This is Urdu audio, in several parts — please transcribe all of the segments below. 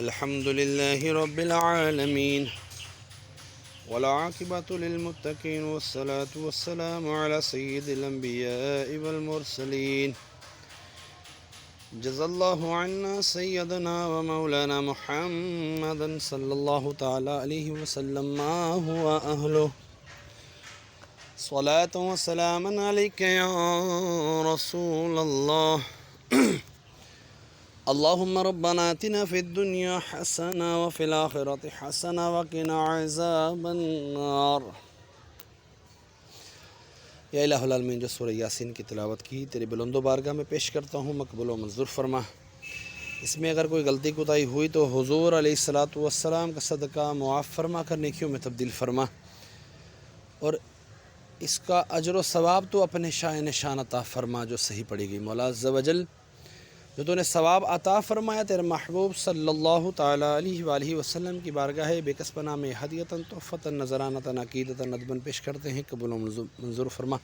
الحمد لله رب العالمين والعاقبة للمتقين والصلاة والسلام على سيد الأنبياء والمرسلين جزا الله عنا سيدنا ومولانا محمدا صلى الله تعالى عليه وسلم ما هو أهله صلاة وسلاما عليك يا رسول الله اللهم ربنا آتنا في الدنيا حسنة وفي الآخرة حسنة وقنا عذاب النار۔ یا الہ العالمین، جو سورہ یاسین کی تلاوت کی تیری بلند و بارگاہ میں پیش کرتا ہوں، مقبول و منظور فرما۔ اس میں اگر کوئی غلطی کوتاہی ہوئی تو حضور علیہ الصلاۃ والسلام کا صدقہ معاف فرما کر نیکیوں میں تبدیل فرما، اور اس کا اجر و ثواب تو اپنے شاہ نشان عطا فرما جو صحیح پڑی گئی۔ مولا عز و جل، جو تو نے ثواب عطا فرمایا تیرے محبوب صلی اللہ تعالیٰ علیہ وآلہ وسلم کی بارگاہ بے کس پناہ میں ہدیتاً تحفتاً نذرانتاً عقیدتاً ندباً پیش کرتے ہیں، قبول و منظور فرما۔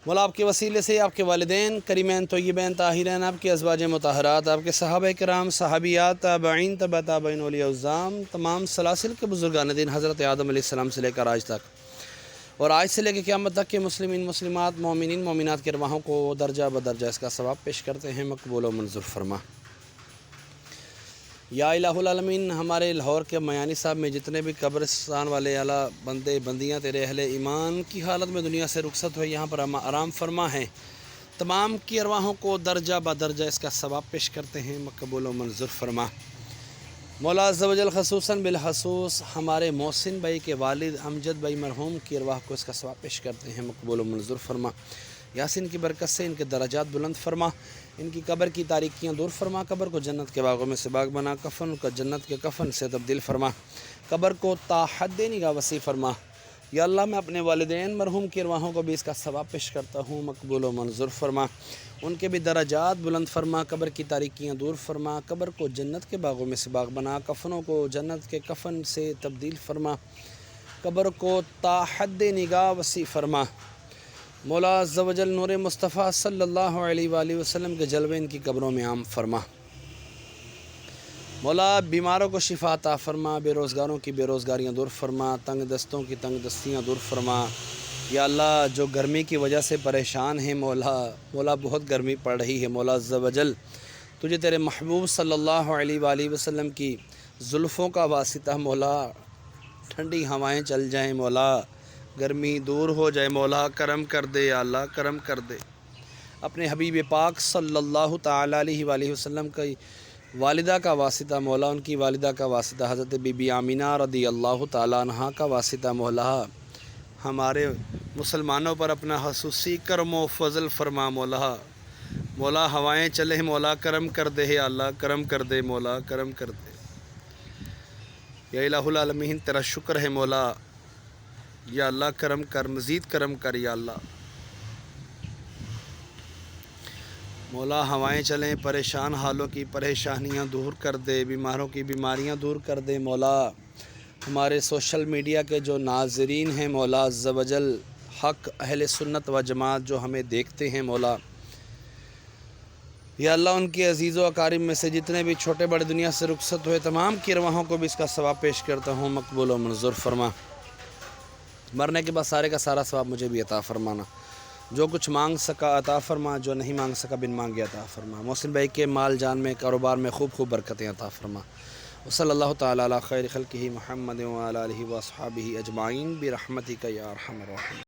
مولا، آپ کے وسیلے سے آپ کے والدین کریمین طیبین طاہرین، آپ کے ازواج مطہرات، آپ کے صحابہ کرام، صحابیات، تابعین، تبع تابعین، اولیاء الظام، تمام سلاسل کے بزرگان دین حضرت آدم علیہ السلام سے لے کر آج تک، اور آج سے لے کے قیامت تک کے مسلمین، مسلمات، مومنین، مومنات کے ارواحوں کو درجہ بدرجہ اس کا ثواب پیش کرتے ہیں، مقبول و منظور فرما۔ یا الہ العالمین، ہمارے لاہور کے میانی صاحب میں جتنے بھی قبرستان والے اعلیٰ بندے بندیاں تیرے اہل ایمان کی حالت میں دنیا سے رخصت ہوئے یہاں پر آرام فرما ہیں، تمام کی ارواحوں کو درجہ بدرجہ اس کا ثواب پیش کرتے ہیں، مقبول و منظور فرما۔ مولا عز و جل، خصوصاً بالخصوص ہمارے محسن بھائی کے والد امجد بھائی مرحوم کی ارواح کو اس کا ثواب پیش کرتے ہیں، مقبول و منظور فرما۔ یاسین کی برکت سے ان کے درجات بلند فرما، ان کی قبر کی تاریکیاں دور فرما، قبر کو جنت کے باغوں میں سے باغ بنا، کفن کا جنت کے کفن سے تبدیل فرما، قبر کو تا حد نگاہ وسیع فرما۔ یا اللہ، میں اپنے والدین مرحوم کی ارواحوں کو بھی اس کا ثواب پیش کرتا ہوں، مقبول و منظور فرما، ان کے بھی درجات بلند فرما، قبر کی تاریکیاں دور فرما، قبر کو جنت کے باغوں میں سے باغ بنا، کفنوں کو جنت کے کفن سے تبدیل فرما، قبر کو تا حد نگاہ وسیع فرما۔ مولا عز و جل، نور مصطفیٰ صلی اللہ علیہ وآلہ وسلم کے جلوے ان کی قبروں میں عام فرما۔ مولا، بیماروں کو شفا عطا فرما، بے روزگاروں کی بے روزگاریاں دور فرما، تنگ دستوں کی تنگ دستیاں دور فرما۔ یا اللہ، جو گرمی کی وجہ سے پریشان ہیں، مولا بہت گرمی پڑ رہی ہے، مولا عز و جل، تجھے تیرے محبوب صلی اللہ علیہ وآلہ وسلم کی زلفوں کا واسطہ مولا ٹھنڈی ہوائیں چل جائیں، مولا گرمی دور ہو جائے، مولا کرم کر دے، یا اللہ کرم کر دے۔ اپنے حبیب پاک صلی اللہ تعالیٰ علیہ وآلہ وسلم کی والدہ کا واسطہ مولا، ان کی والدہ کا واسطہ حضرت بی بی آمینہ رضی اللہ تعالیٰ عنہا کا واسطہ مولا، ہمارے مسلمانوں پر اپنا خصوصی کرم و فضل فرما۔ مولا ہوائیں چلے، مولا کرم کر دے، یا اللہ کرم کر دے، مولا کرم کر دے۔ یا الہ العالمین، تیرا شکر ہے مولا، یا اللہ کرم کر، مزید کرم کر، یا اللہ۔ مولا ہوائیں چلیں، پریشان حالوں کی پریشانیاں دور کر دے، بیماروں کی بیماریاں دور کر دے۔ مولا، ہمارے سوشل میڈیا کے جو ناظرین ہیں مولا عز و جل، حق اہل سنت و جماعت جو ہمیں دیکھتے ہیں مولا، یا اللہ ان کے عزیز و اقارب میں سے جتنے بھی چھوٹے بڑے دنیا سے رخصت ہوئے تمام کی ارواحوں کو بھی اس کا ثواب پیش کرتا ہوں، مقبول و منظور فرما۔ مرنے کے بعد سارے کا سارا ثواب مجھے بھی عطا فرمانا، جو کچھ مانگ سکا عطا فرما، جو نہیں مانگ سکا بن مانگے عطا فرما۔ محسن بھائی کے مال جان میں، کاروبار میں خوب خوب برکتیں عطا فرما۔ وصلی اللہ تعالیٰ علی خیر خلقہ محمد وعلی آلہ واصحابہ اجمعین برحمتک یا ارحم الراحمین۔